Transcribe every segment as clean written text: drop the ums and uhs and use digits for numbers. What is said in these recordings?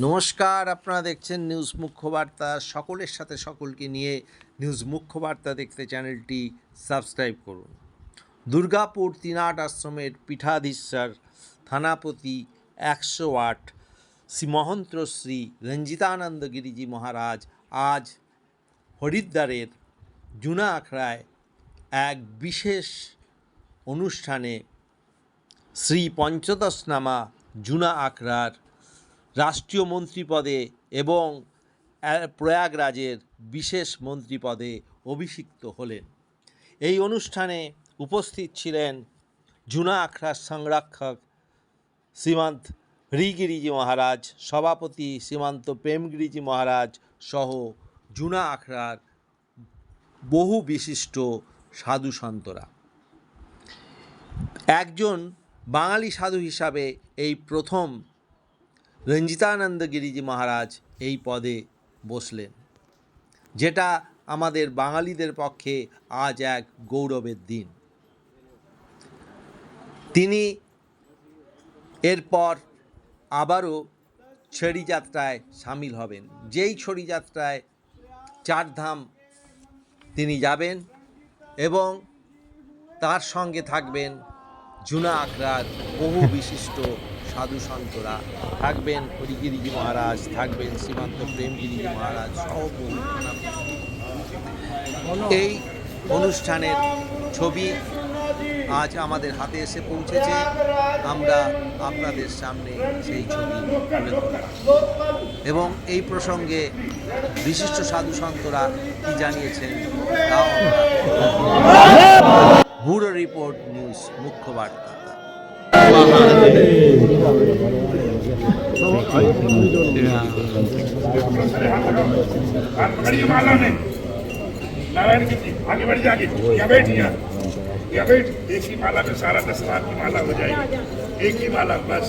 নমস্কার, আপনারা দেখছেন নিউজ মুখ্য বার্তা। সকলের সাথে সকলকে নিয়ে নিউজ মুখ্য বার্তা দেখতে চ্যানেলটি সাবস্ক্রাইব করুন। দুর্গাপুর তিনাট আশ্রমের পীঠাধীশ্বর থানাপতি 108 শ্রী মহন্ত শ্রী রঞ্জিতানন্দ গিরিজি মহারাজ আজ হরিদ্বারের জুনা আখড়ায় এক বিশেষ অনুষ্ঠানে শ্রী পঞ্চদশনামা জুনা আখড়ার রাষ্ট্রীয় মন্ত্রী পদে এবং প্রয়াগরাজের বিশেষ মন্ত্রী পদে অভিষিক্ত হলেন। এই অনুষ্ঠানে উপস্থিত ছিলেন জুনা আখড়ার সংরক্ষক শ্রীমন্ত হরিগিরিজি মহারাজ, সভাপতি শ্রীমন্ত প্রেমগিরিজি মহারাজ সহ জুনা আখড়ার বহু বিশিষ্ট সাধু সন্তরা। একজন বাঙালি সাধু হিসাবে এই প্রথম রঞ্জিতানন্দ গিরিজি মহারাজ এই পদে বসলেন, যেটা আমাদের বাঙালিদের পক্ষে আজ এক গৌরবের দিন। তিনি এরপর আবারও ছড়ি যাত্রায় সামিল হবেন। যেই ছড়ি যাত্রায় চারধাম তিনি যাবেন এবং তার সঙ্গে থাকবেন জুনা আখড়ার বহু বিশিষ্ট সাধু সন্তরা, থাকবেন হরিগিরিজি মহারাজ, থাকবেন শ্রীমন্ত প্রেমগিরিজি মহারাজ সহ বহু। এই অনুষ্ঠানের ছবি আজ আমাদের হাতে এসে পৌঁছেছে। আমরা আপনাদের সামনে সেই ছবি তুলে ধরলাম এবং এই প্রসঙ্গে বিশিষ্ট সাধু সন্তরা কি জানিয়েছেন তাও ব্যুরো রিপোর্ট নিউজ মুখ্য বার্তা। नारायण की आगे बढ़ जाएगी, या बैठिए, या बैठ। एक ही माला में सारा 10 लाख की माला हो जाएगी, एक ही माला बस।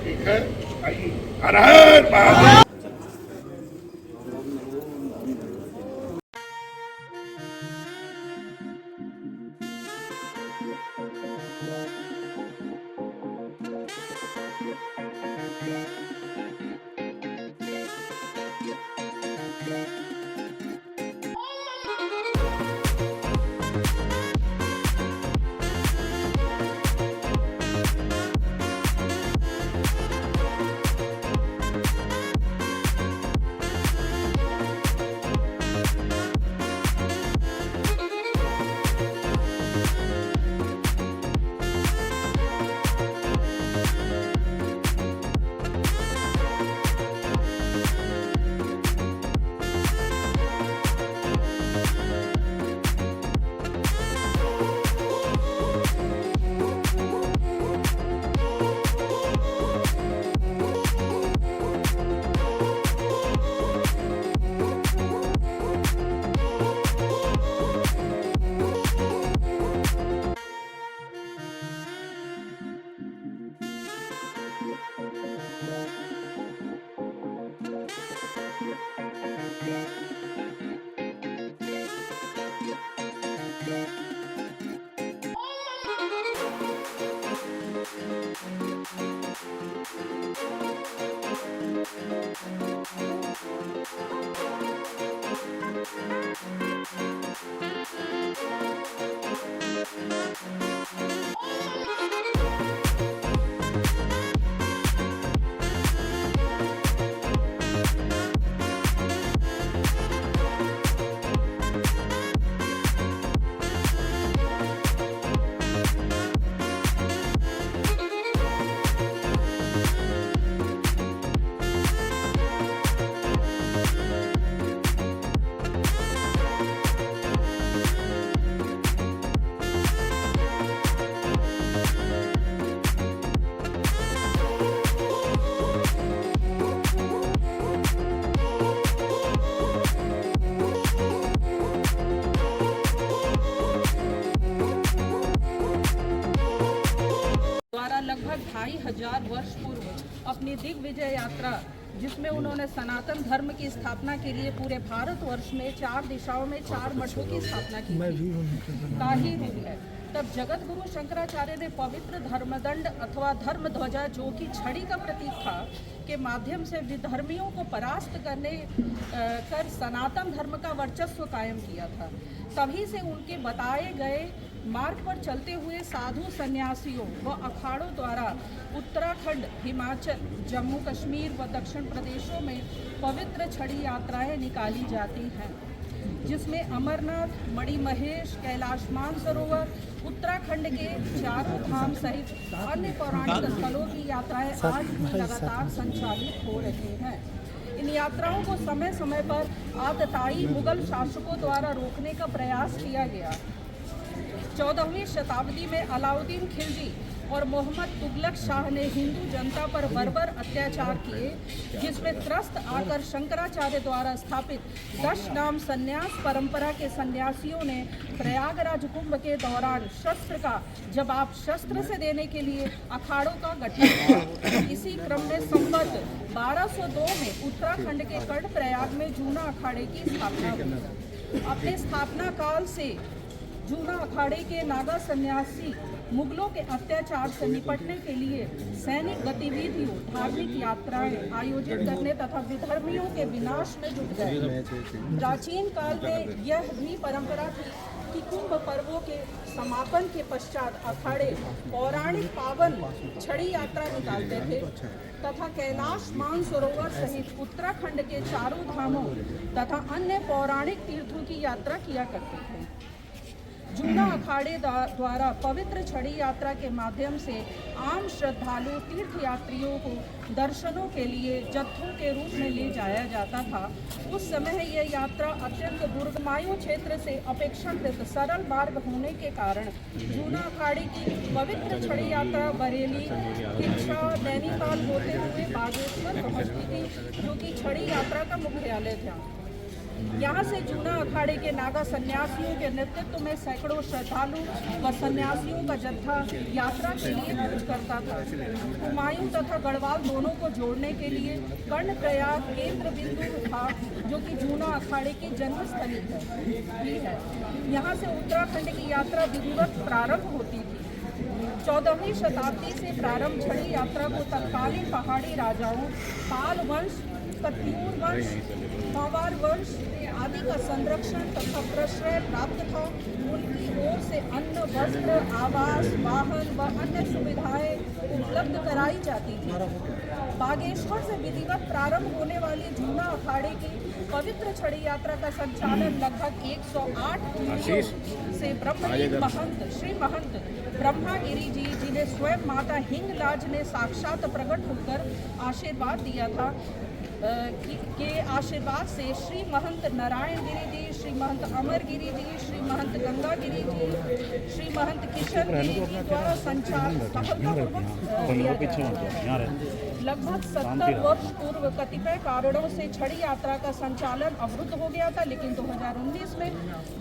ठीक है, आइए। हर हर महादेव। लगभग 2500 वर्ष पूर्व अपनी दिग्विजय यात्रा, जिसमें उन्होंने सनातन धर्म की स्थापना के लिए पूरे भारतवर्ष में 4 दिशाओं में 4 मठों की स्थापना की थी, का ही रूप है। तब जगत गुरु शंकराचार्य ने पवित्र धर्मदंड अथवा धर्म ध्वजा, जो कि छड़ी का प्रतीक था, के माध्यम से विधर्मियों को परास्त कर सनातन धर्म का वर्चस्व कायम किया था। तभी से उनके बताए गए मार्ग पर चलते हुए साधु सन्यासियों व अखाड़ों द्वारा उत्तराखंड, हिमाचल, जम्मू कश्मीर व दक्षिण प्रदेशों में पवित्र छड़ी यात्राएं निकाली जाती हैं, जिसमें अमरनाथ, मणिमहेश, कैलाश मानसरोवर, उत्तराखंड के चारों धाम सहित अन्य पौराणिक स्थलों की यात्राएं आज भी लगातार संचालित हो रही हैं। इन यात्राओं को समय समय पर आतताई मुगल शासकों द्वारा रोकने का प्रयास किया गया। 14वीं शताब्दी में अलाउद्दीन खिलजी और मोहम्मद तुगलक शाह ने हिंदू जनता पर बर्बर अत्याचार किए, जिसमें त्रस्त आकर शंकराचार्य द्वारा स्थापित 10 नाम संन्यास परंपरा के सन्यासियों ने प्रयागराज कुंभ के दौरान शस्त्र का जवाब शस्त्र से देने के लिए अखाड़ों का गठन किया। इसी क्रम में संवत 1202 में उत्तराखंड के कर्णप्रयाग में जूना अखाड़े की स्थापना हुई। अपने स्थापना काल से जूना अखाड़े के नागा सन्यासी मुगलों के अत्याचार से निपटने के लिए सैनिक गतिविधियों, धार्मिक यात्राएं आयोजित करने तथा विधर्मियों के विनाश में जुट गए। प्राचीन काल में यह भी परंपरा थी कि कुंभ पर्वों के समापन के पश्चात अखाड़े पौराणिक पावन छड़ी यात्रा निकालते थे तथा कैलाश मानसरोवर सहित उत्तराखंड के चारों धामों तथा अन्य पौराणिक तीर्थों की यात्रा किया करते थे। जूना अखाड़े द्वारा पवित्र छड़ी यात्रा के माध्यम से आम श्रद्धालु तीर्थयात्रियों को दर्शनों के लिए जत्थों के रूप में ले जाया जाता था। उस समय यह यात्रा अत्यंत दुर्गमायु क्षेत्र से अपेक्षाकृत सरल मार्ग होने के कारण जूना अखाड़े की पवित्र छड़ी यात्रा बरेली, किच्छा, नैनीताल होते हुए बागेश्वर पहुंचती थी, जो कि छड़ी यात्रा का मुख्यालय था। यहाँ से जूना अखाड़े के नागा सन्यासियों के नेतृत्व में सैकड़ों श्रद्धालु व सन्यासियों का जत्था यात्रा के लिए कूच करता था। हुमायूं तथा गढ़वाल दोनों को जोड़ने के लिए कर्णप्रयाग केंद्र बिंदु था, जो कि जूना अखाड़े की जन्मस्थली है। यहाँ से उत्तराखंड की यात्रा विधिवत प्रारंभ होती थी। 14वीं शताब्दी से प्रारंभ छड़ी यात्रा को तत्कालीन पहाड़ी राजाओं पाल वंश, कत्यूर वंश, मावार वंश आदि का संरक्षण तथा प्रश्रय प्राप्त था। उनकी ओर से अन्न, वस्त्र, आवास, वाहन व अन्य सुविधाएं उपलब्ध कराई जाती थी। बागेश्वर से विधिवत प्रारंभ होने वाली जूना अखाड़े की पवित्र छड़ी यात्रा का संचालन लगभग 108 पीढ़ियों से ब्रह्मलीन महंत श्री महंत ब्रह्मागिरी जी, जिन्हें स्वयं माता हिंगलाज ने साक्षात प्रकट होकर आशीर्वाद दिया था, के आशीर्वाद से श्री महंत नारायण गिरी जी, श्री महंत अमर गिरी जी, श्री महंत गंगा गिरी जी, श्री महंत किशन गिरी जी द्वारा संचालन सफलतापूर्वक किया जा रहा है। लगभग 70 वर्ष पूर्व कतिपय कारणों से छड़ी यात्रा का संचालन अवरुद्ध हो गया था, लेकिन 2019 में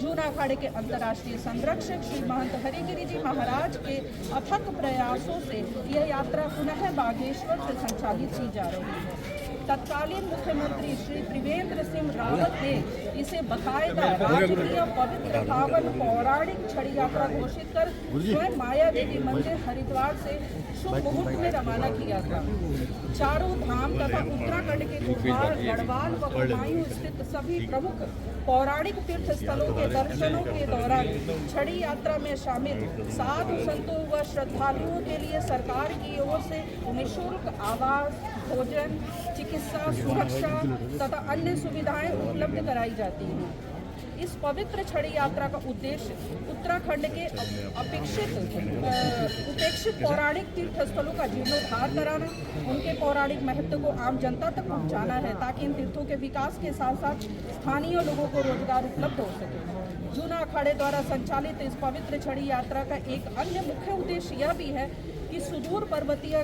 जूना अखाड़े के अंतर्राष्ट्रीय संरक्षक श्री महंत हरिगिरी जी महाराज के अथक प्रयासों से यह यात्रा पुनः बागेश्वर से संचालित की जा रही है। तत्कालीन मुख्यमंत्री श्री त्रिवेंद्र सिंह रावत ने इसे बाकायदा राजकीय पवित्र पावन पौराणिक छड़ी यात्रा घोषित कर स्वयं माया देवी मंदिर हरिद्वार से शुभ मुहूर्त में रवाना किया था। चारों धाम तथा उत्तराखंड के गुफार, गढ़वाल व हुमायूं स्थित सभी प्रमुख पौराणिक तीर्थ स्थलों के दर्शनों के दौरान छड़ी यात्रा में शामिल साधु संतों व श्रद्धालुओं के लिए सरकार की ओर से निःशुल्क आवास, भोजन, चिकित्सा, सुरक्षा तथा अन्य सुविधाएं उपलब्ध कराई जाती हैं। इस पवित्र छड़ी यात्रा का उद्देश्य उत्तराखंड के उपेक्षित पौराणिक तीर्थ स्थलों का जीर्णोद्धार कराना, उनके पौराणिक महत्व को आम जनता तक पहुंचाना है, ताकि इन तीर्थों के विकास के साथ साथ स्थानीय लोगों को रोजगार उपलब्ध हो सके। जूना अखाड़े द्वारा संचालित इस पवित्र छड़ी यात्रा का एक अन्य मुख्य उद्देश्य यह भी है कि सुदूर पर्वतीय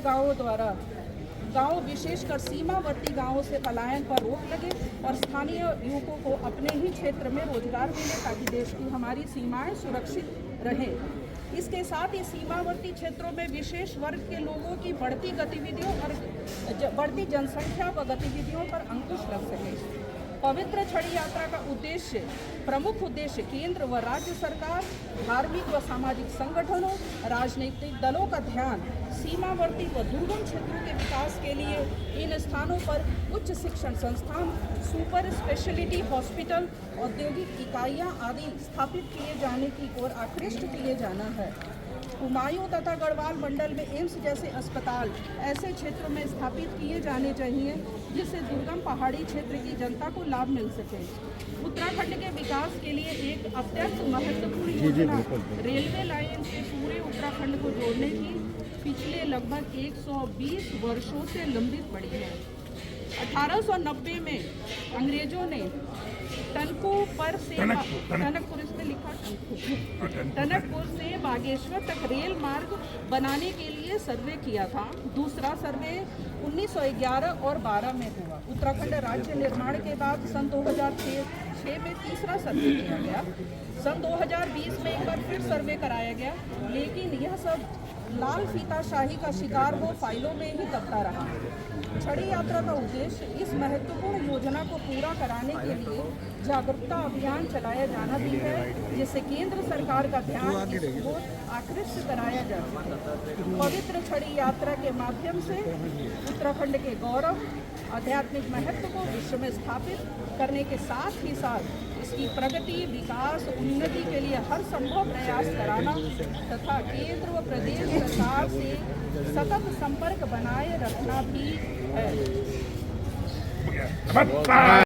गांव विशेषकर सीमावर्ती गांवों से पलायन पर रोक लगे और स्थानीय युवकों को अपने ही क्षेत्र में रोजगार मिले, ताकि देश की हमारी सीमाएं सुरक्षित रहें। इसके साथ ही सीमावर्ती क्षेत्रों में विशेष वर्ग के लोगों की बढ़ती गतिविधियों और बढ़ती जनसंख्या व गतिविधियों पर अंकुश लग सके। पवित्र छड़ी यात्रा का उद्देश्य प्रमुख उद्देश्य केंद्र व राज्य सरकार, धार्मिक व सामाजिक संगठनों, राजनीतिक दलों का ध्यान सीमावर्ती व दुर्गम क्षेत्रों के विकास के लिए इन स्थानों पर उच्च शिक्षण संस्थान, सुपर स्पेशलिटी हॉस्पिटल, औद्योगिक इकाइयां आदि स्थापित किए जाने की ओर आकृष्ट किए जाना है। हुमायूं तथा गढ़वाल मंडल में एम्स जैसे अस्पताल ऐसे क्षेत्रों में स्थापित किए जाने चाहिए जिससे दुर्गम पहाड़ी क्षेत्र की जनता को लाभ मिल सके। उत्तराखंड के विकास के लिए एक अत्यंत महत्वपूर्ण योजना रेलवे लाइन से पूरे उत्तराखंड को जोड़ने की पिछले लगभग 120 वर्षों से लंबित पड़ी है। 1890 में अंग्रेजों ने टनकपुर से बागेश्वर तक रेल मार्ग बनाने के लिए सर्वे किया था। दूसरा सर्वे 1911 और 12 में हुआ। उत्तराखंड राज्य निर्माण के बाद सन 2006 में तीसरा सर्वे किया गया। सन 2020 में एक बार फिर सर्वे कराया गया, लेकिन यह सब लाल फीताशाही का शिकार हो फाइलों में ही दबता रहा। छड़ी यात्रा का उद्देश्य इस महत्वपूर्ण योजना को पूरा कराने के लिए जागरूकता अभियान चलाया जाना भी है, जिससे केंद्र सरकार का ध्यान इस ओर आकृष्ट कराया जा सके। पवित्र छड़ी यात्रा के माध्यम से उत्तराखंड के गौरव, आध्यात्मिक महत्व को विश्व में स्थापित करने के साथ ही साथ इसकी प्रगति, विकास, उन्नति के लिए हर संभव प्रयास कराना तथा केंद्र व प्रदेश सरकार से सतत संपर्क बनाए रखना भी है।